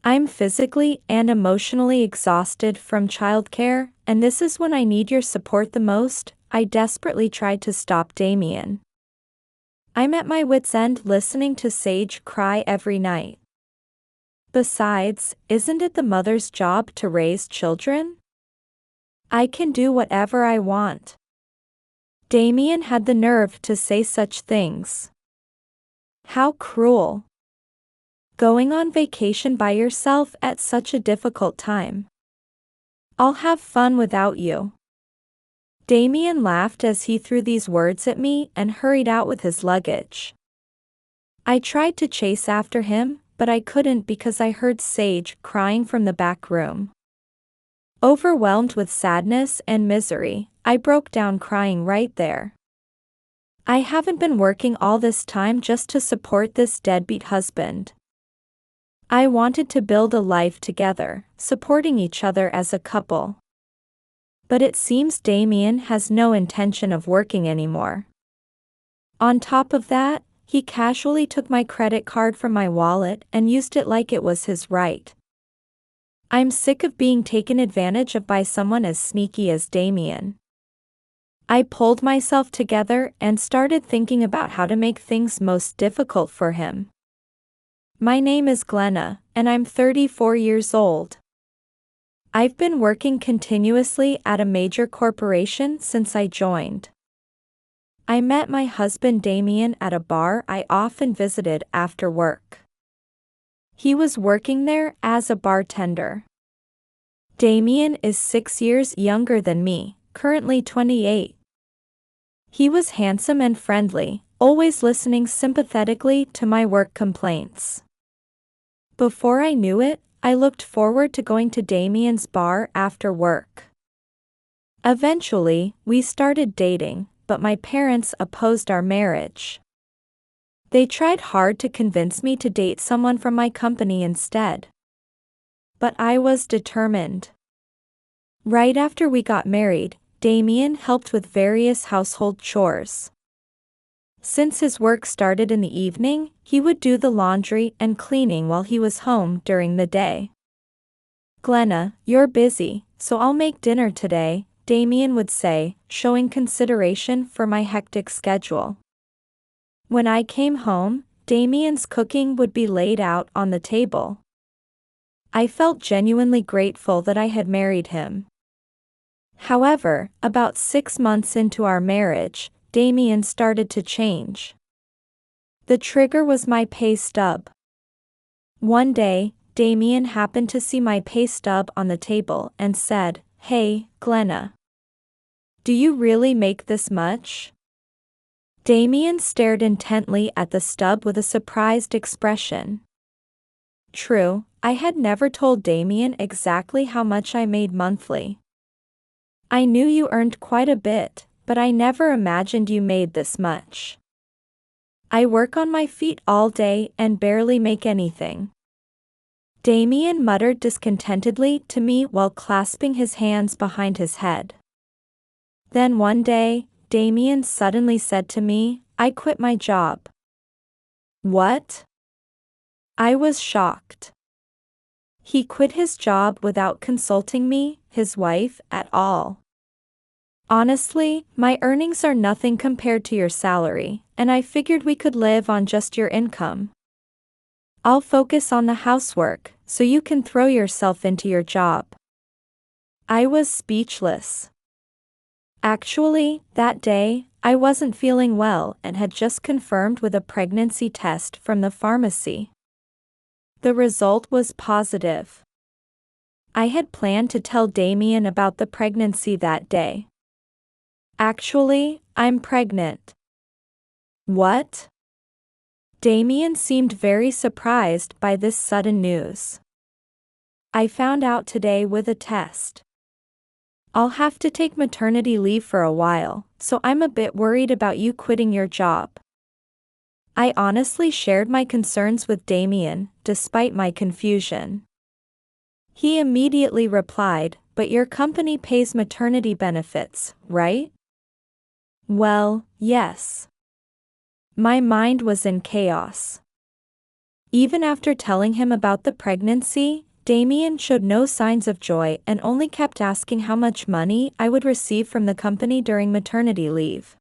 I'm physically and emotionally exhausted from childcare, and this is when I need your support the most. I desperately tried to stop Damien. I'm at my wit's end listening to Sage cry every night. Besides, isn't it the mother's job to raise children? I can do whatever I want. Damien had the nerve to say such things. How cruel. Going on vacation by yourself at such a difficult time. I'll have fun without you. Damien laughed as he threw these words at me and hurried out with his luggage. I tried to chase after him, but I couldn't because I heard Sage crying from the back room. Overwhelmed with sadness and misery, I broke down crying right there. I haven't been working all this time just to support this deadbeat husband. I wanted to build a life together, supporting each other as a couple. But it seems Damien has no intention of working anymore. On top of that, he casually took my credit card from my wallet and used it like it was his right. I'm sick of being taken advantage of by someone as sneaky as Damien. I pulled myself together and started thinking about how to make things most difficult for him. My name is Glenna, and I'm 34 years old. I've been working continuously at a major corporation since I joined. I met my husband Damien at a bar I often visited after work. He was working there as a bartender. Damien is 6 years younger than me, currently 28. He was handsome and friendly, always listening sympathetically to my work complaints. Before I knew it, I looked forward to going to Damien's bar after work. Eventually, we started dating, but my parents opposed our marriage. They tried hard to convince me to date someone from my company instead. But I was determined. Right after we got married, Damien helped with various household chores. Since his work started in the evening, he would do the laundry and cleaning while he was home during the day. Glenna, you're busy, so I'll make dinner today, Damien would say, showing consideration for my hectic schedule. When I came home, Damien's cooking would be laid out on the table. I felt genuinely grateful that I had married him. However, about 6 months into our marriage, Damien started to change. The trigger was my pay stub. One day, Damien happened to see my pay stub on the table and said, "Hey, Glenna. Do you really make this much?" Damien stared intently at the stub with a surprised expression. True, I had never told Damien exactly how much I made monthly. I knew you earned quite a bit, but I never imagined you made this much. I work on my feet all day and barely make anything. Damien muttered discontentedly to me while clasping his hands behind his head. Then one day, Damien suddenly said to me, "I quit my job." What? I was shocked. He quit his job without consulting me, his wife, at all. Honestly, my earnings are nothing compared to your salary, and I figured we could live on just your income. I'll focus on the housework, so you can throw yourself into your job. I was speechless. Actually, that day, I wasn't feeling well and had just confirmed with a pregnancy test from the pharmacy. The result was positive. I had planned to tell Damien about the pregnancy that day. Actually, I'm pregnant. What? Damien seemed very surprised by this sudden news. I found out today with a test. I'll have to take maternity leave for a while, so I'm a bit worried about you quitting your job. I honestly shared my concerns with Damien, despite my confusion. He immediately replied, "But your company pays maternity benefits, right?" Well, yes. My mind was in chaos. Even after telling him about the pregnancy, Damien showed no signs of joy and only kept asking how much money I would receive from the company during maternity leave.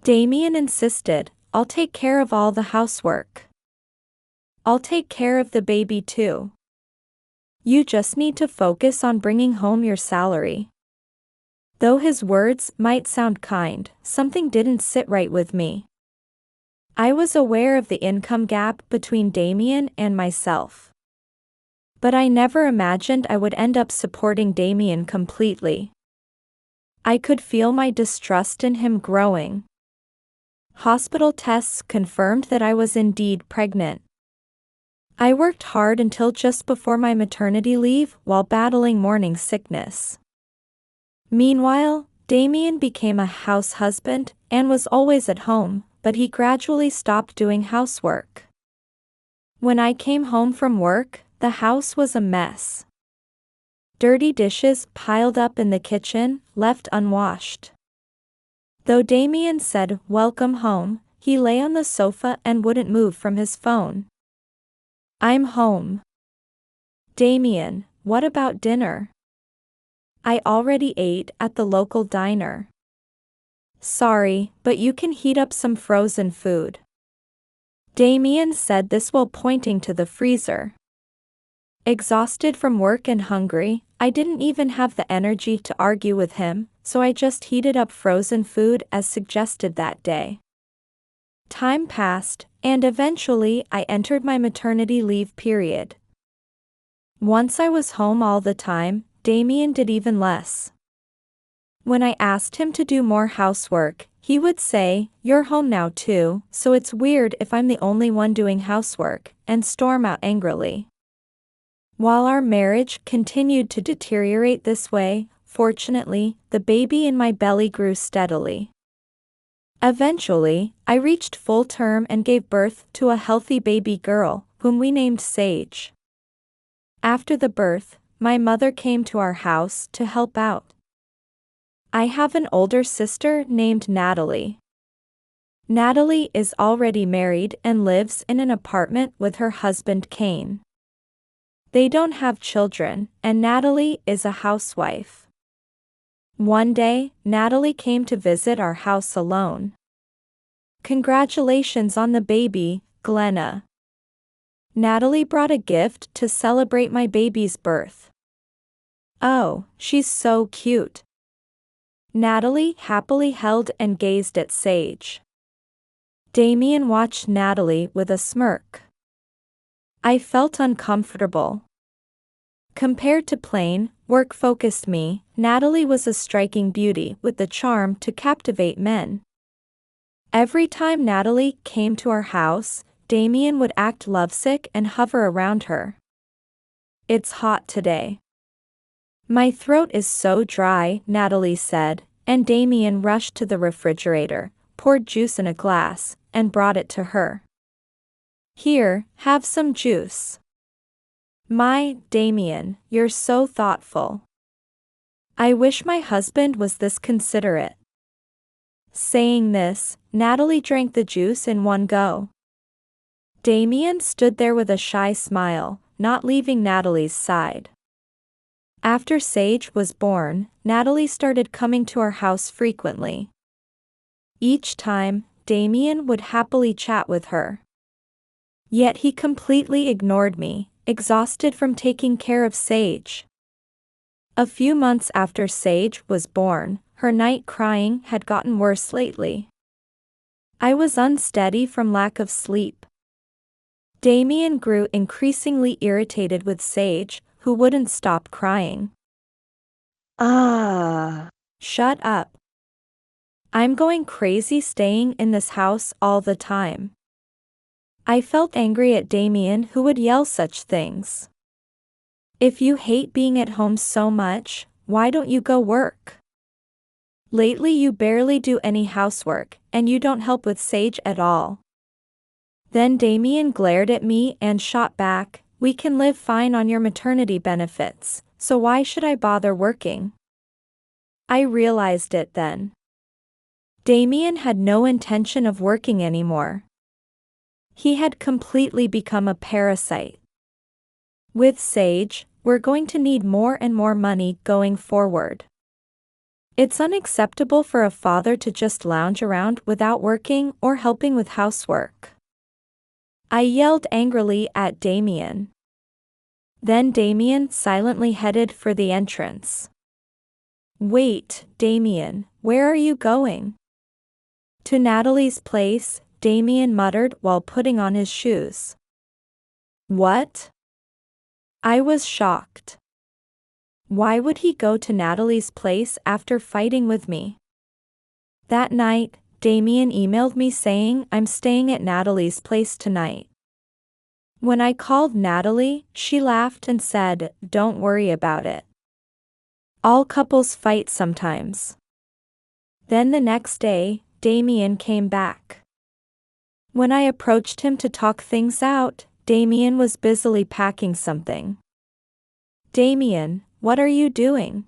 Damien insisted, "I'll take care of all the housework. I'll take care of the baby too. You just need to focus on bringing home your salary." Though his words might sound kind, something didn't sit right with me. I was aware of the income gap between Damien and myself. But I never imagined I would end up supporting Damien completely. I could feel my distrust in him growing. Hospital tests confirmed that I was indeed pregnant. I worked hard until just before my maternity leave while battling morning sickness. Meanwhile, Damien became a house husband and was always at home, but he gradually stopped doing housework. When I came home from work, the house was a mess. Dirty dishes piled up in the kitchen, left unwashed. Though Damien said, "Welcome home," he lay on the sofa and wouldn't move from his phone. "I'm home." "Damien, what about dinner?" "I already ate at the local diner." "Sorry, but you can heat up some frozen food." Damien said this while pointing to the freezer. Exhausted from work and hungry, I didn't even have the energy to argue with him, so I just heated up frozen food as suggested that day. Time passed, and eventually I entered my maternity leave period. Once I was home all the time, Damien did even less. When I asked him to do more housework, he would say, "You're home now too, so it's weird if I'm the only one doing housework," and storm out angrily. While our marriage continued to deteriorate this way, fortunately, the baby in my belly grew steadily. Eventually, I reached full term and gave birth to a healthy baby girl, whom we named Sage. After the birth, my mother came to our house to help out. I have an older sister named Natalie. Natalie is already married and lives in an apartment with her husband Kane. They don't have children, and Natalie is a housewife. One day, Natalie came to visit our house alone. "Congratulations on the baby, Glenna." Natalie brought a gift to celebrate my baby's birth. "Oh, she's so cute." Natalie happily held and gazed at Sage. Damien watched Natalie with a smirk. I felt uncomfortable. Compared to plain, work-focused me, Natalie was a striking beauty with the charm to captivate men. Every time Natalie came to our house, Damien would act lovesick and hover around her. "It's hot today." "My throat is so dry," Natalie said, and Damien rushed to the refrigerator, poured juice in a glass, and brought it to her. "Here, have some juice." "My, Damien, you're so thoughtful." I wish my husband was this considerate. Saying this, Natalie drank the juice in one go. Damien stood there with a shy smile, not leaving Natalie's side. After Sage was born, Natalie started coming to our house frequently. Each time, Damien would happily chat with her. Yet he completely ignored me, exhausted from taking care of Sage. A few months after Sage was born, her night crying had gotten worse lately. I was unsteady from lack of sleep. Damien grew increasingly irritated with Sage, who wouldn't stop crying. Shut up. I'm going crazy staying in this house all the time." I felt angry at Damien, who would yell such things. "If you hate being at home so much, why don't you go work? Lately you barely do any housework, and you don't help with Sage at all." Then Damien glared at me and shot back, "We can live fine on your maternity benefits, so why should I bother working?" I realized it then. Damien had no intention of working anymore. He had completely become a parasite. With Sage, we're going to need more and more money going forward. It's unacceptable for a father to just lounge around without working or helping with housework. I yelled angrily at Damien. Then Damien silently headed for the entrance. Wait, Damien, where are you going? To Natalie's place, Damien muttered while putting on his shoes. What? I was shocked. Why would he go to Natalie's place after fighting with me? That night, Damien emailed me saying I'm staying at Natalie's place tonight. When I called Natalie, she laughed and said, "Don't worry about it. All couples fight sometimes." Then the next day, Damien came back. When I approached him to talk things out, Damien was busily packing something. Damien, what are you doing?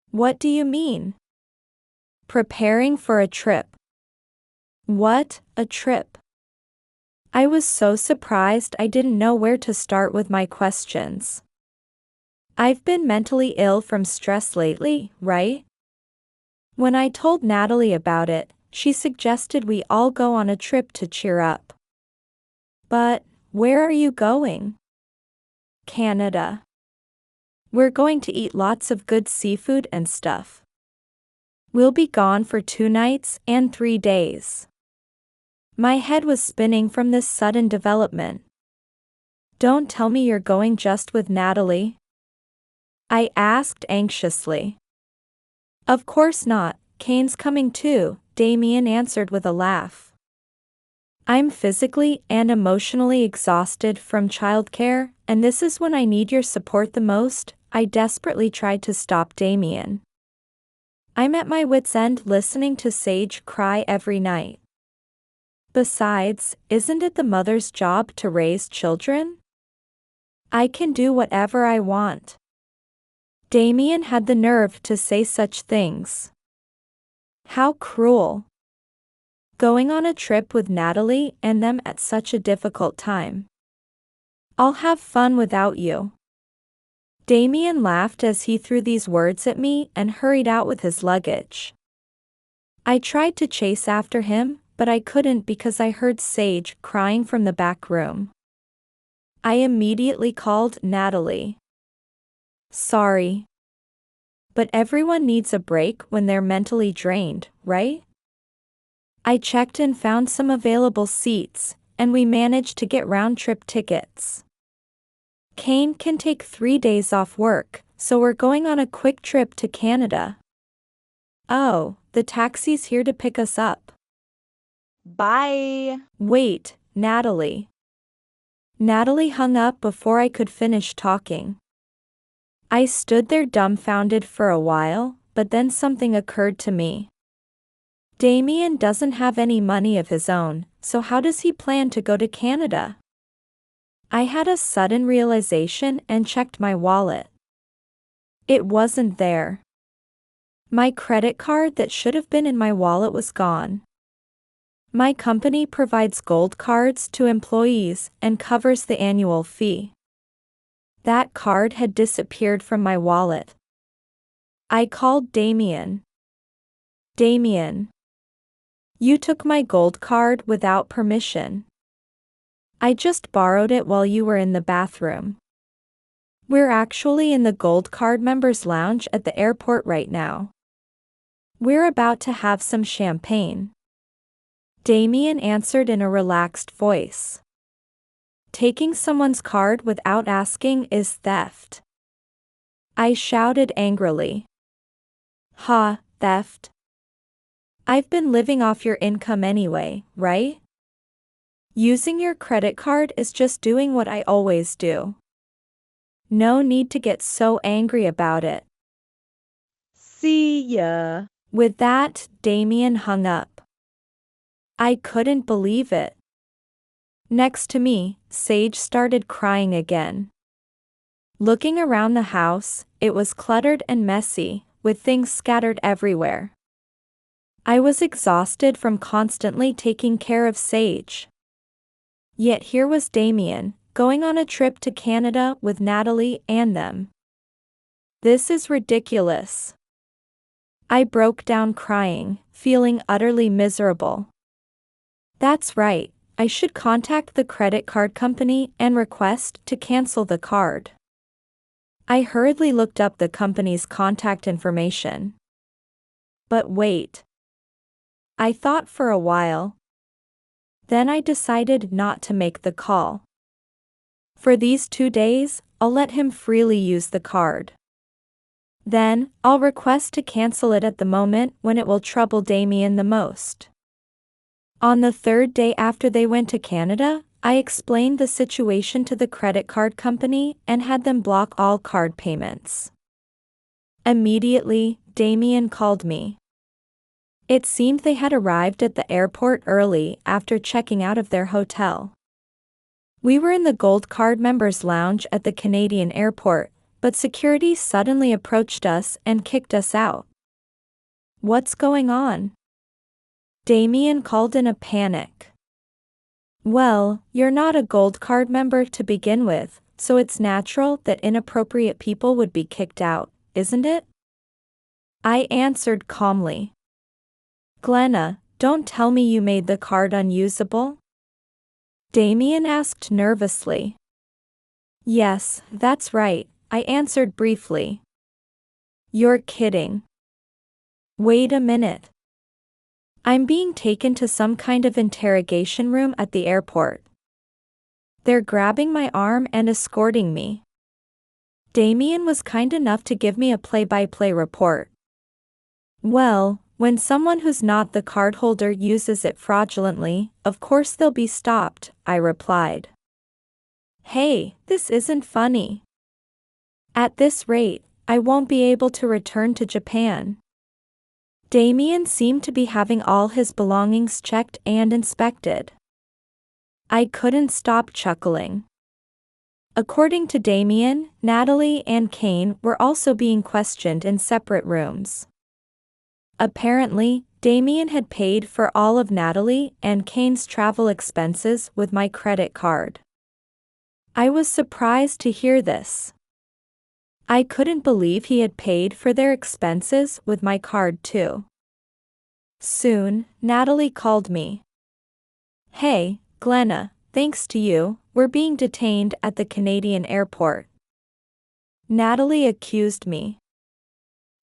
What do you mean? Preparing for a trip. What, a trip? I was so surprised I didn't know where to start with my questions. I've been mentally ill from stress lately, right? When I told Natalie about it, she suggested we all go on a trip to cheer up. But, where are you going? Canada. We're going to eat lots of good seafood and stuff. We'll be gone for 2 nights and 3 days. My head was spinning from this sudden development. Don't tell me you're going just with Natalie? I asked anxiously. Of course not, Kane's coming too, Damien answered with a laugh. I'm physically and emotionally exhausted from childcare, and this is when I need your support the most. I desperately tried to stop Damien. I'm at my wit's end listening to Sage cry every night. Besides, isn't it the mother's job to raise children? I can do whatever I want. Damien had the nerve to say such things. How cruel. Going on a trip with Natalie and them at such a difficult time. I'll have fun without you. Damien laughed as he threw these words at me and hurried out with his luggage. I tried to chase after him, but I couldn't because I heard Sage crying from the back room. I immediately called Natalie. Sorry. But everyone needs a break when they're mentally drained, right? I checked and found some available seats, and we managed to get round-trip tickets. Kane can take 3 days off work, so we're going on a quick trip to Canada. Oh, the taxi's here to pick us up. Bye. Wait, Natalie. Natalie hung up before I could finish talking. I stood there dumbfounded for a while, but then something occurred to me. Damien doesn't have any money of his own, so how does he plan to go to Canada? I had a sudden realization and checked my wallet. It wasn't there. My credit card that should have been in my wallet was gone. My company provides gold cards to employees and covers the annual fee. That card had disappeared from my wallet. I called Damien. Damien. You took my gold card without permission. I just borrowed it while you were in the bathroom. We're actually in the Gold Card Members Lounge at the airport right now. We're about to have some champagne. Damien answered in a relaxed voice. Taking someone's card without asking is theft. I shouted angrily. Ha, theft? I've been living off your income anyway, right? Using your credit card is just doing what I always do. No need to get so angry about it. See ya. With that, Damien hung up. I couldn't believe it. Next to me, Sage started crying again. Looking around the house, it was cluttered and messy, with things scattered everywhere. I was exhausted from constantly taking care of Sage. Yet here was Damien, going on a trip to Canada with Natalie and them. This is ridiculous. I broke down crying, feeling utterly miserable. That's right, I should contact the credit card company and request to cancel the card. I hurriedly looked up the company's contact information. But wait. I thought for a while. Then I decided not to make the call. For these 2 days, I'll let him freely use the card. Then, I'll request to cancel it at the moment when it will trouble Damien the most. On the 3rd day after they went to Canada, I explained the situation to the credit card company and had them block all card payments. Immediately, Damien called me. It seemed they had arrived at the airport early after checking out of their hotel. We were in the Gold Card Members Lounge at the Canadian airport, but security suddenly approached us and kicked us out. What's going on? Damien called in a panic. Well, you're not a Gold Card member to begin with, so it's natural that inappropriate people would be kicked out, isn't it? I answered calmly. Glenna, don't tell me you made the card unusable? Damien asked nervously. Yes, that's right, I answered briefly. You're kidding. Wait a minute. I'm being taken to some kind of interrogation room at the airport. They're grabbing my arm and escorting me. Damien was kind enough to give me a play-by-play report. Well, when someone who's not the cardholder uses it fraudulently, of course they'll be stopped, I replied. Hey, this isn't funny. At this rate, I won't be able to return to Japan. Damien seemed to be having all his belongings checked and inspected. I couldn't stop chuckling. According to Damien, Natalie and Kane were also being questioned in separate rooms. Apparently, Damien had paid for all of Natalie and Kane's travel expenses with my credit card. I was surprised to hear this. I couldn't believe he had paid for their expenses with my card too. Soon, Natalie called me. Hey, Glenna, thanks to you, we're being detained at the Canadian airport. Natalie accused me.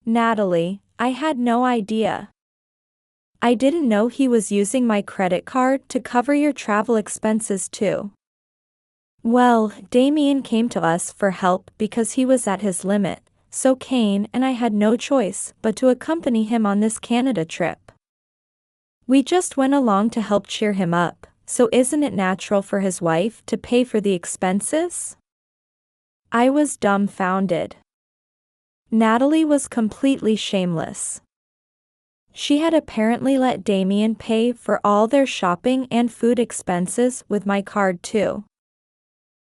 Natalie, I had no idea. I didn't know he was using my credit card to cover your travel expenses too. Well, Damien came to us for help because he was at his limit, so Kane and I had no choice but to accompany him on this Canada trip. We just went along to help cheer him up, so isn't it natural for his wife to pay for the expenses? I was dumbfounded. Natalie was completely shameless. She had apparently let Damien pay for all their shopping and food expenses with my card too.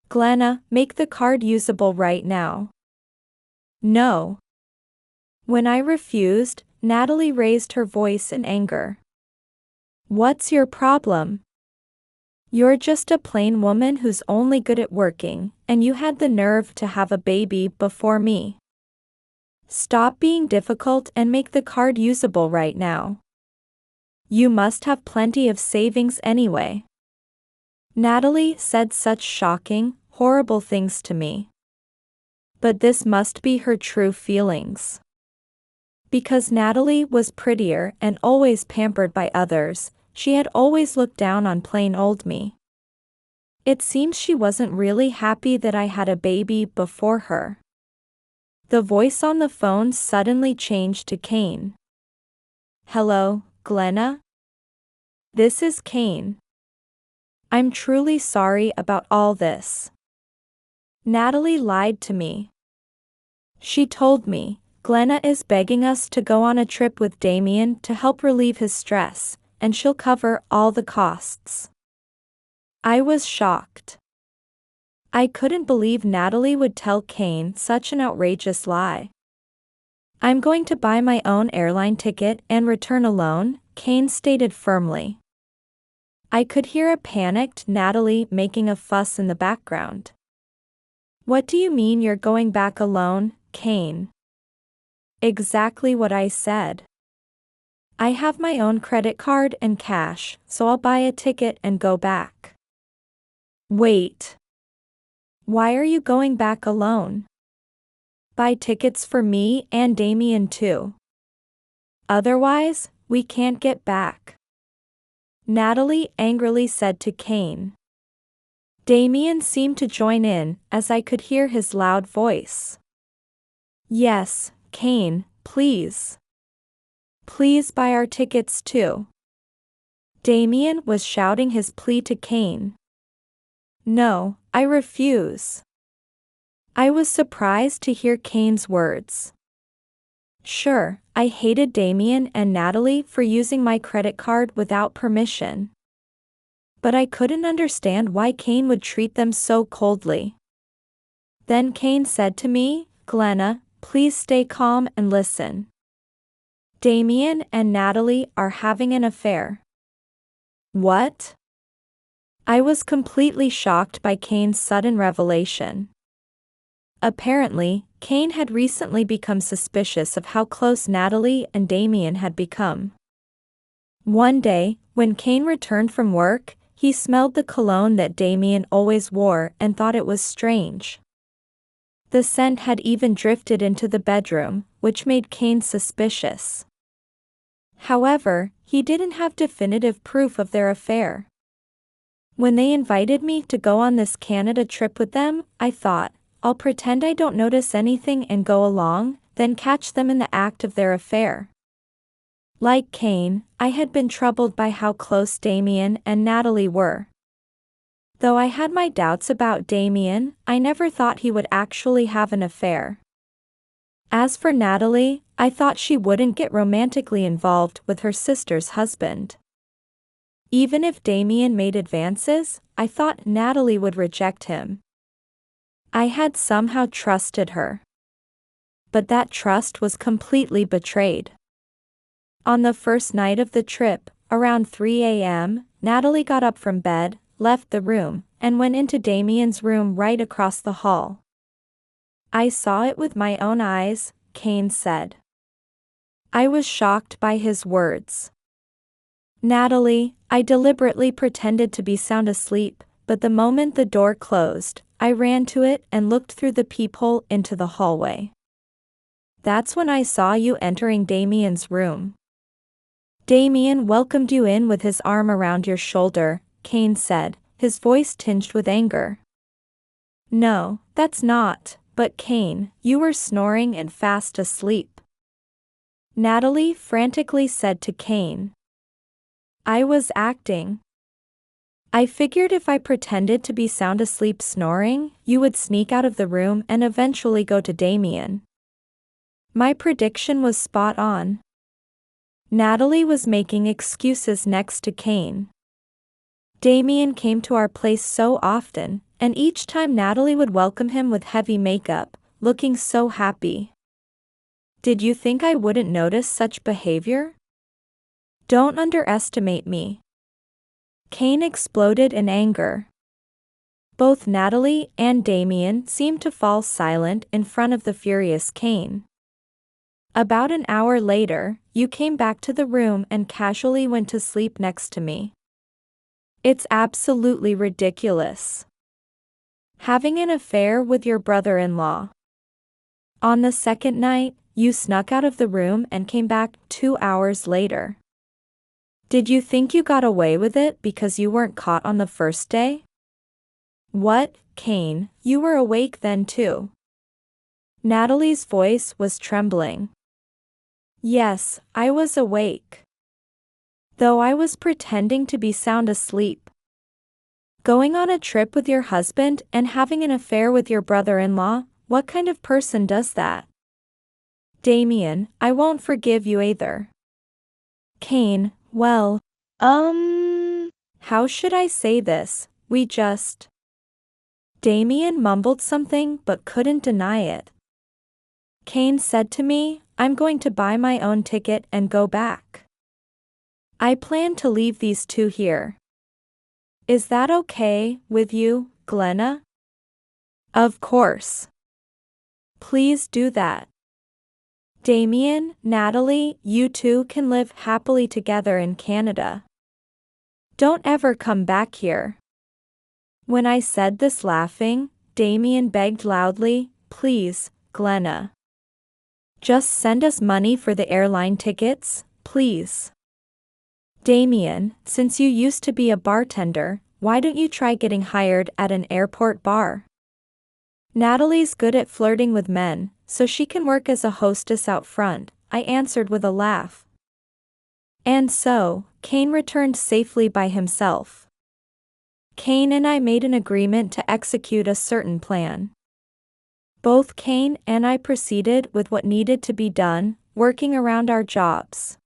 Glenna, make the card usable right now. No. When I refused, Natalie raised her voice in anger. What's your problem? You're just a plain woman who's only good at working, and you had the nerve to have a baby before me. Stop being difficult and make the card usable right now. You must have plenty of savings anyway. Natalie said such shocking, horrible things to me. But this must be her true feelings. Because Natalie was prettier and always pampered by others, she had always looked down on plain old me. It seems she wasn't really happy that I had a baby before her. The voice on the phone suddenly changed to Kane. Hello, Glenna? This is Kane. I'm truly sorry about all this. Natalie lied to me. She told me, Glenna is begging us to go on a trip with Damien to help relieve his stress, and she'll cover all the costs. I was shocked. I couldn't believe Natalie would tell Kane such an outrageous lie. I'm going to buy my own airline ticket and return alone, Kane stated firmly. I could hear a panicked Natalie making a fuss in the background. What do you mean you're going back alone, Kane? Exactly what I said. I have my own credit card and cash, so I'll buy a ticket and go back. Wait. Why are you going back alone? Buy tickets for me and Damien too. Otherwise, we can't get back. Natalie angrily said to Kane. Damien seemed to join in, as I could hear his loud voice. Yes, Kane, please. Please buy our tickets too. Damien was shouting his plea to Kane. No, I refuse. I was surprised to hear Kane's words. Sure, I hated Damien and Natalie for using my credit card without permission. But I couldn't understand why Kane would treat them so coldly. Then Kane said to me, Glenna, please stay calm and listen. Damien and Natalie are having an affair. What? I was completely shocked by Kane's sudden revelation. Apparently, Kane had recently become suspicious of how close Natalie and Damien had become. One day, when Kane returned from work, he smelled the cologne that Damien always wore and thought it was strange. The scent had even drifted into the bedroom, which made Kane suspicious. However, he didn't have definitive proof of their affair. When they invited me to go on this Canada trip with them, I thought, I'll pretend I don't notice anything and go along, then catch them in the act of their affair. Like Kane, I had been troubled by how close Damien and Natalie were. Though I had my doubts about Damien, I never thought he would actually have an affair. As for Natalie, I thought she wouldn't get romantically involved with her sister's husband. Even if Damien made advances, I thought Natalie would reject him. I had somehow trusted her. But that trust was completely betrayed. On the first night of the trip, around 3 a.m., Natalie got up from bed, left the room, and went into Damien's room right across the hall. I saw it with my own eyes, Kane said. I was shocked by his words. Natalie, I deliberately pretended to be sound asleep, but the moment the door closed, I ran to it and looked through the peephole into the hallway. That's when I saw you entering Damien's room. Damien welcomed you in with his arm around your shoulder, Kane said, his voice tinged with anger. No, that's not, but Kane, you were snoring and fast asleep. Natalie frantically said to Kane. I was acting. I figured if I pretended to be sound asleep snoring, you would sneak out of the room and eventually go to Damien. My prediction was spot on. Natalie was making excuses next to Kane. Damien came to our place so often, and each time Natalie would welcome him with heavy makeup, looking so happy. Did you think I wouldn't notice such behavior? Don't underestimate me. Kane exploded in anger. Both Natalie and Damien seemed to fall silent in front of the furious Kane. About an hour later, you came back to the room and casually went to sleep next to me. It's absolutely ridiculous. Having an affair with your brother-in-law. On the second night, you snuck out of the room and came back 2 hours later. Did you think you got away with it because you weren't caught on the first day? What, Kane, you were awake then too? Natalie's voice was trembling. Yes, I was awake. Though I was pretending to be sound asleep. Going on a trip with your husband and having an affair with your brother-in-law, what kind of person does that? Damien, I won't forgive you either. Kane, well, how should I say this, Damien mumbled something but couldn't deny it. Kane said to me, I'm going to buy my own ticket and go back. I plan to leave these two here. Is that okay with you, Glenna? Of course. Please do that. Damien, Natalie, you two can live happily together in Canada. Don't ever come back here. When I said this laughing, Damien begged loudly, please, Glenna. Just send us money for the airline tickets, please. Damien, since you used to be a bartender, why don't you try getting hired at an airport bar? Natalie's good at flirting with men, so she can work as a hostess out front, I answered with a laugh. And so, Kane returned safely by himself. Kane and I made an agreement to execute a certain plan. Both Kane and I proceeded with what needed to be done, working around our jobs.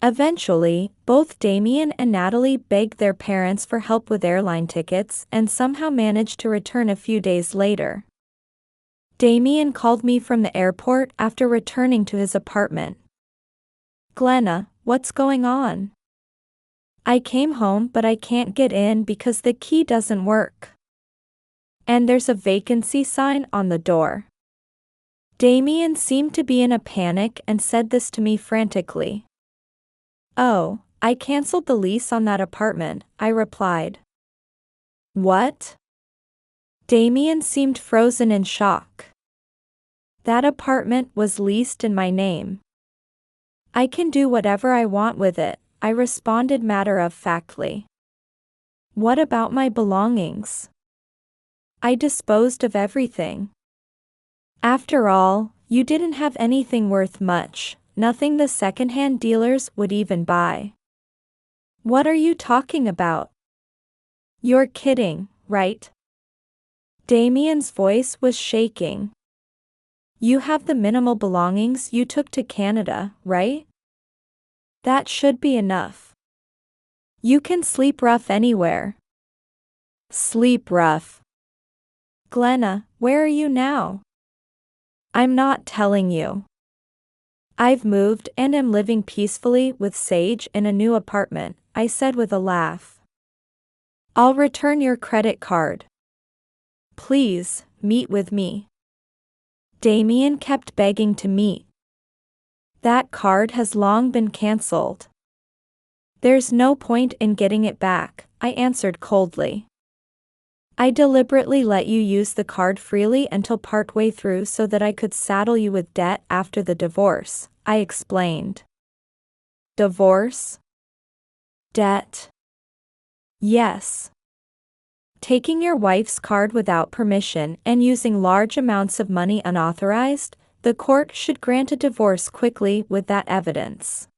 Eventually, both Damien and Natalie begged their parents for help with airline tickets and somehow managed to return a few days later. Damien called me from the airport after returning to his apartment. Glenna, what's going on? I came home but I can't get in because the key doesn't work. And there's a vacancy sign on the door. Damien seemed to be in a panic and said this to me frantically. Oh, I canceled the lease on that apartment, I replied. What? Damien seemed frozen in shock. That apartment was leased in my name. I can do whatever I want with it, I responded matter-of-factly. What about my belongings? I disposed of everything. After all, you didn't have anything worth much, nothing the second-hand dealers would even buy. What are you talking about? You're kidding, right? Damien's voice was shaking. You have the minimal belongings you took to Canada, right? That should be enough. You can sleep rough anywhere. Sleep rough. Glenna, where are you now? I'm not telling you. I've moved and am living peacefully with Sage in a new apartment, I said with a laugh. I'll return your credit card. Please, meet with me. Damien kept begging to meet. That card has long been cancelled. There's no point in getting it back, I answered coldly. I deliberately let you use the card freely until partway through so that I could saddle you with debt after the divorce, I explained. Divorce? Debt? Yes. Taking your wife's card without permission and using large amounts of money unauthorized, the court should grant a divorce quickly with that evidence.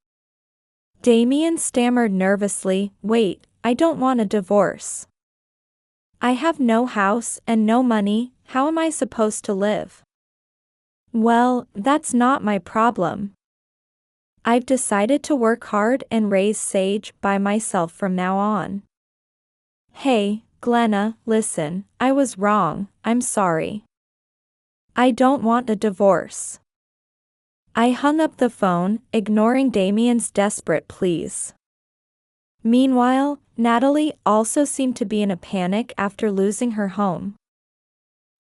Damien stammered nervously, wait, I don't want a divorce. I have no house and no money, how am I supposed to live? Well, that's not my problem. I've decided to work hard and raise Sage by myself from now on. Hey, Glenna, listen, I was wrong, I'm sorry. I don't want a divorce. I hung up the phone, ignoring Damien's desperate pleas. Meanwhile, Natalie also seemed to be in a panic after losing her home.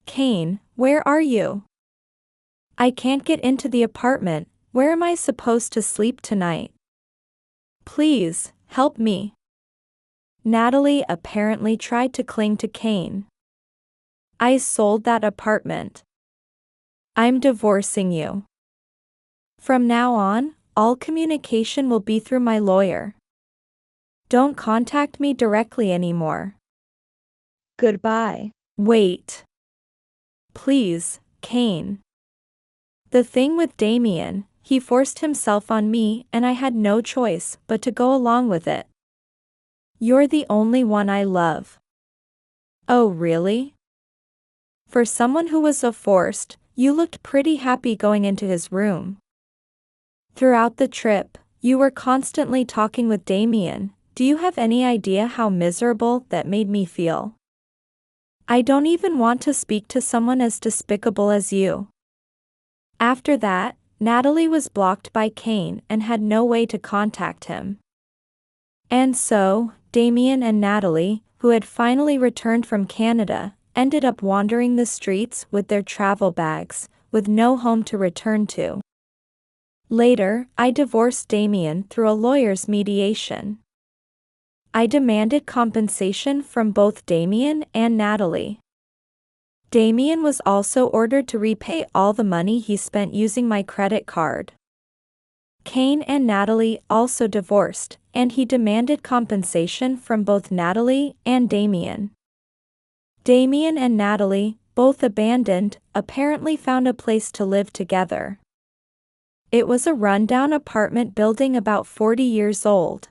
Kane, where are you? I can't get into the apartment, where am I supposed to sleep tonight? Please, help me. Natalie apparently tried to cling to Kane. I sold that apartment. I'm divorcing you. From now on, all communication will be through my lawyer. Don't contact me directly anymore. Goodbye. Wait. Please, Kane. The thing with Damien, he forced himself on me and I had no choice but to go along with it. You're the only one I love. Oh really? For someone who was so forced, you looked pretty happy going into his room. Throughout the trip, you were constantly talking with Damien. Do you have any idea how miserable that made me feel? I don't even want to speak to someone as despicable as you. After that, Natalie was blocked by Kane and had no way to contact him. And so, Damien and Natalie, who had finally returned from Canada, ended up wandering the streets with their travel bags, with no home to return to. Later, I divorced Damien through a lawyer's mediation. I demanded compensation from both Damien and Natalie. Damien was also ordered to repay all the money he spent using my credit card. Kane and Natalie also divorced, and he demanded compensation from both Natalie and Damien. Damien and Natalie, both abandoned, apparently found a place to live together. It was a rundown apartment building about 40 years old.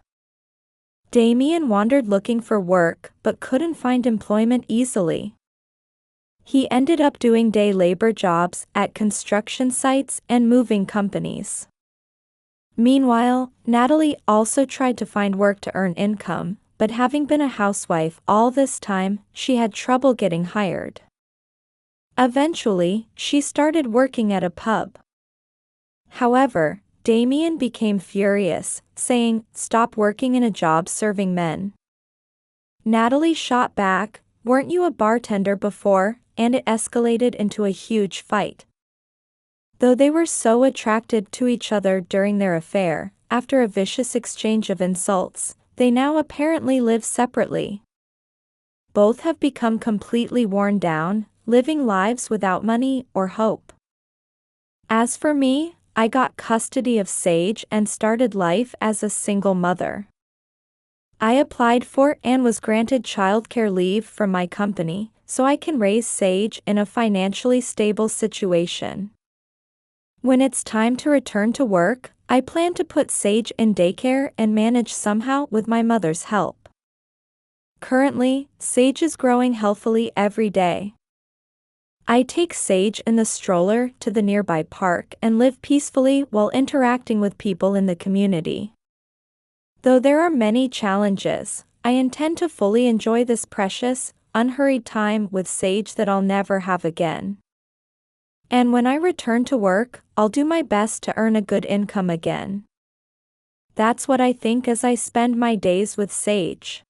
Damien wandered looking for work but couldn't find employment easily. He ended up doing day labor jobs at construction sites and moving companies. Meanwhile, Natalie also tried to find work to earn income, but having been a housewife all this time, she had trouble getting hired. Eventually, she started working at a pub. However, Damien became furious, saying, "Stop working in a job serving men." Natalie shot back, "Weren't you a bartender before?" and it escalated into a huge fight. Though they were so attracted to each other during their affair, after a vicious exchange of insults, they now apparently live separately. Both have become completely worn down, living lives without money or hope. As for me, I got custody of Sage and started life as a single mother. I applied for and was granted childcare leave from my company, so I can raise Sage in a financially stable situation. When it's time to return to work, I plan to put Sage in daycare and manage somehow with my mother's help. Currently, Sage is growing healthily every day. I take Sage in the stroller to the nearby park and live peacefully while interacting with people in the community. Though there are many challenges, I intend to fully enjoy this precious, unhurried time with Sage that I'll never have again. And when I return to work, I'll do my best to earn a good income again. That's what I think as I spend my days with Sage.